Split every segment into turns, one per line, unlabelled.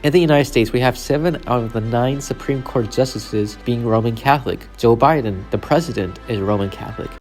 In the United States, we have 7 out of the 9 Supreme Court justices being Roman Catholic. Joe Biden, the president, is Roman Catholic.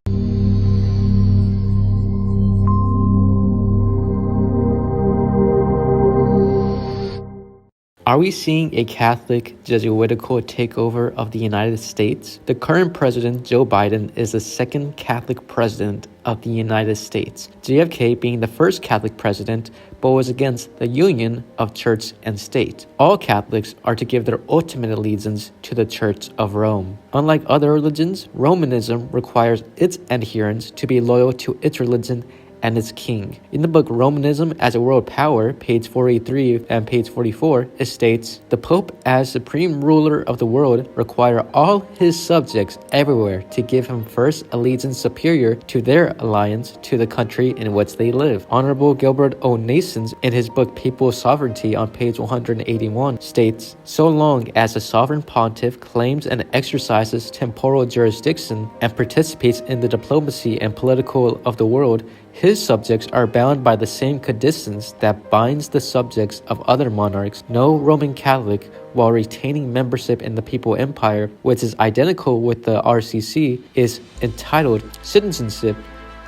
Are we seeing a Catholic Jesuitical takeover of the United States? The current president, Joe Biden, is the second Catholic president of the United States, JFK being the first Catholic president, but was against the union of church and state. All Catholics are to give their ultimate allegiance to the Church of Rome. Unlike other religions, Romanism requires its adherents to be loyal to its religion and its king. In the book Romanism as a World Power, page 483 and page 44, it states, "The Pope, as supreme ruler of the world, require all his subjects everywhere to give him first allegiance superior to their alliance to the country in which they live." Honorable Gilbert O. Nasons, in his book Papal Sovereignty on page 181, states, "So long as the sovereign pontiff claims and exercises temporal jurisdiction and participates in the diplomacy and political of the world, his subjects are bound by the same conditions that binds the subjects of other monarchs. No Roman Catholic, while retaining membership in the Papal Empire, which is identical with the RCC, is entitled citizenship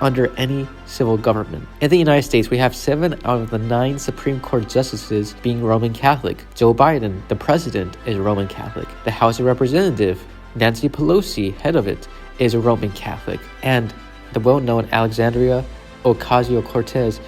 under any civil government." In the United States, we have 7 out of the 9 Supreme Court justices being Roman Catholic. Joe Biden, the president, is Roman Catholic. The House of Representatives, Nancy Pelosi, head of it, is a Roman Catholic. And the well-known Alexandria Ocasio-Cortez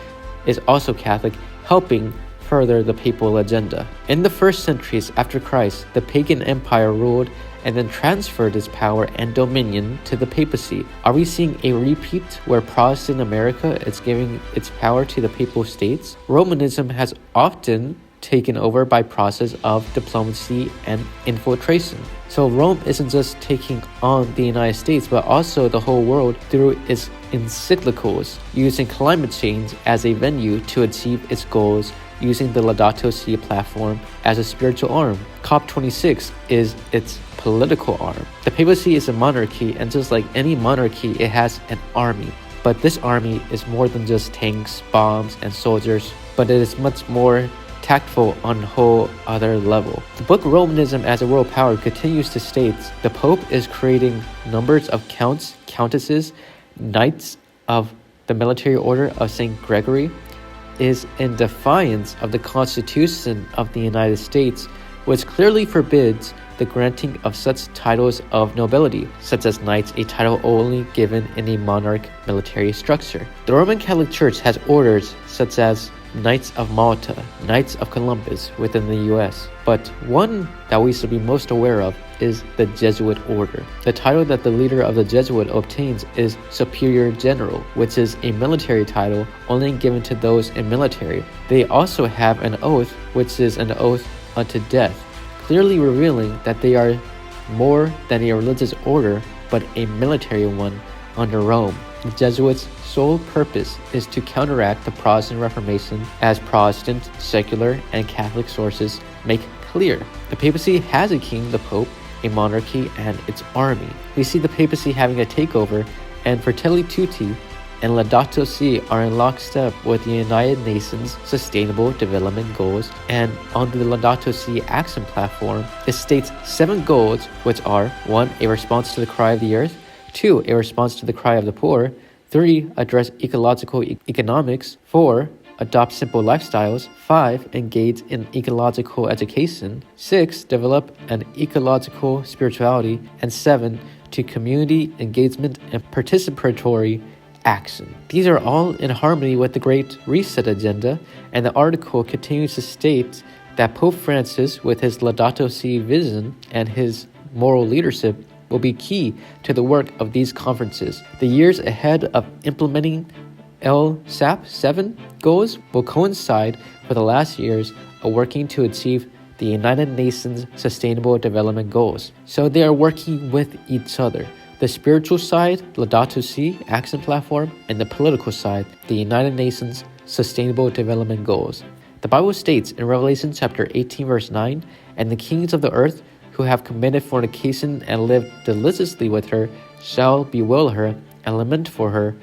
is also Catholic, helping further the papal agenda. In the first centuries after Christ, the pagan empire ruled and then transferred its power and dominion to the papacy. Are we seeing a repeat where Protestant America is giving its power to the papal states? Romanism has often taken over by process of diplomacy and infiltration. So Rome isn't just taking on the United States, but also the whole world through its encyclicals, using climate change as a venue to achieve its goals, using the Laudato Si platform as a spiritual arm. COP26 is its political arm. The papacy is a monarchy, and just like any monarchy, it has an army. But this army is more than just tanks, bombs, and soldiers, but it is much more tactful on a whole other level. The book Romanism as a World Power continues to state, "The Pope is creating numbers of counts, countesses, knights of the military order of St. Gregory is in defiance of the Constitution of the United States, which clearly forbids the granting of such titles of nobility, such as knights, a title only given in a monarch military structure." The Roman Catholic Church has orders such as Knights of Malta, Knights of Columbus within the US, but one that we should be most aware of is the Jesuit Order. The title that the leader of the Jesuit obtains is Superior General, which is a military title only given to those in military. They also have an oath, which is an oath unto death, clearly revealing that they are more than a religious order, but a military one under Rome. The Jesuits' sole purpose is to counteract the Protestant Reformation, as Protestant, secular, and Catholic sources make clear. The papacy has a king, the Pope, a monarchy, and its army. We see the papacy having a takeover, and Fratelli Tutti and Laudato Si are in lockstep with the United Nations Sustainable Development Goals, and on the Laudato Si Action platform, it states 7 goals, which are 1. A response to the cry of the earth, 2. A response to the cry of the poor, 3. Address ecological economics, 4. Adopt simple lifestyles, 5. Engage in ecological education, 6. Develop an ecological spirituality, and 7. To community engagement and participatory action. These are all in harmony with the Great Reset agenda, and the article continues to state that Pope Francis, with his Laudato Si vision and his moral leadership, will be key to the work of these conferences. The years ahead of implementing LSAP 7 goals will coincide with the last years of working to achieve the United Nations Sustainable Development Goals. So they are working with each other. The spiritual side, Laudato Si Action Platform, and the political side, the United Nations Sustainable Development Goals. The Bible states in Revelation chapter 18 verse 9, "And the kings of the earth who have committed fornication and lived deliciously with her shall bewail her and lament for her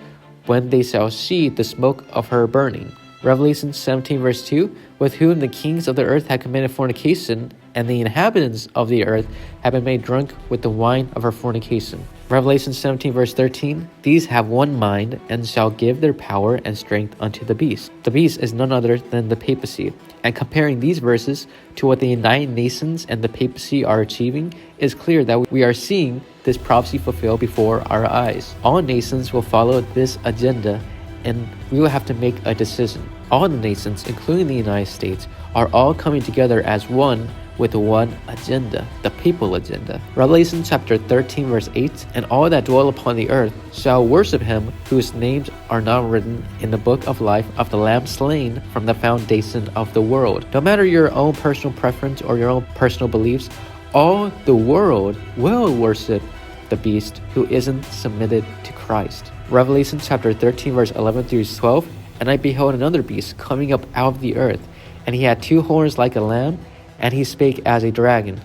when they shall see the smoke of her burning." Revelation 17 verse 2, with whom the kings of the earth had committed fornication, and the inhabitants of the earth have been made drunk with the wine of her fornication. Revelation 17 verse 13, these have one mind, and shall give their power and strength unto the beast. The beast is none other than the papacy. And comparing these verses to what the United Nations and the papacy are achieving, is clear that we are seeing this prophecy fulfilled before our eyes. All nations will follow this agenda, and we will have to make a decision. All the nations, including the United States, are all coming together as one with one agenda, the papal agenda. Revelation chapter 13 verse 8, and all that dwell upon the earth shall worship him whose names are not written in the book of life of the Lamb slain from the foundation of the world. No matter your own personal preference or your own personal beliefs, all the world will worship the beast who isn't submitted to Christ. Revelation chapter 13 verse 11 through 12, and I beheld another beast coming up out of the earth, and he had 2 horns like a lamb, and he spake as a dragon,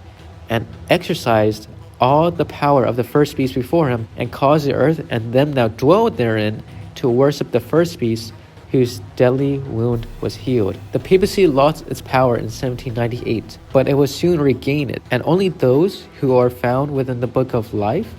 and exercised all the power of the first beast before him, and caused the earth and them that dwell therein to worship the first beast, whose deadly wound was healed. The papacy lost its power in 1798, but it will soon regain it, and only those who are found within the book of life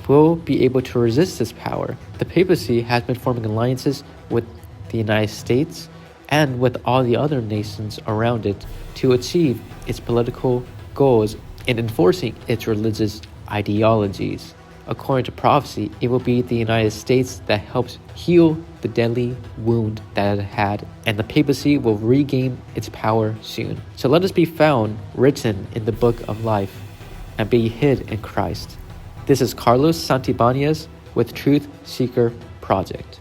will be able to resist this power. The papacy has been forming alliances with the United States and with all the other nations around it to achieve its political goals in enforcing its religious ideologies. According to prophecy, it will be the United States that helps heal the deadly wound that it had, and the papacy will regain its power soon. So let us be found written in the book of life and be hid in Christ. This is Carlos Santibanez with Truth Seeker Project.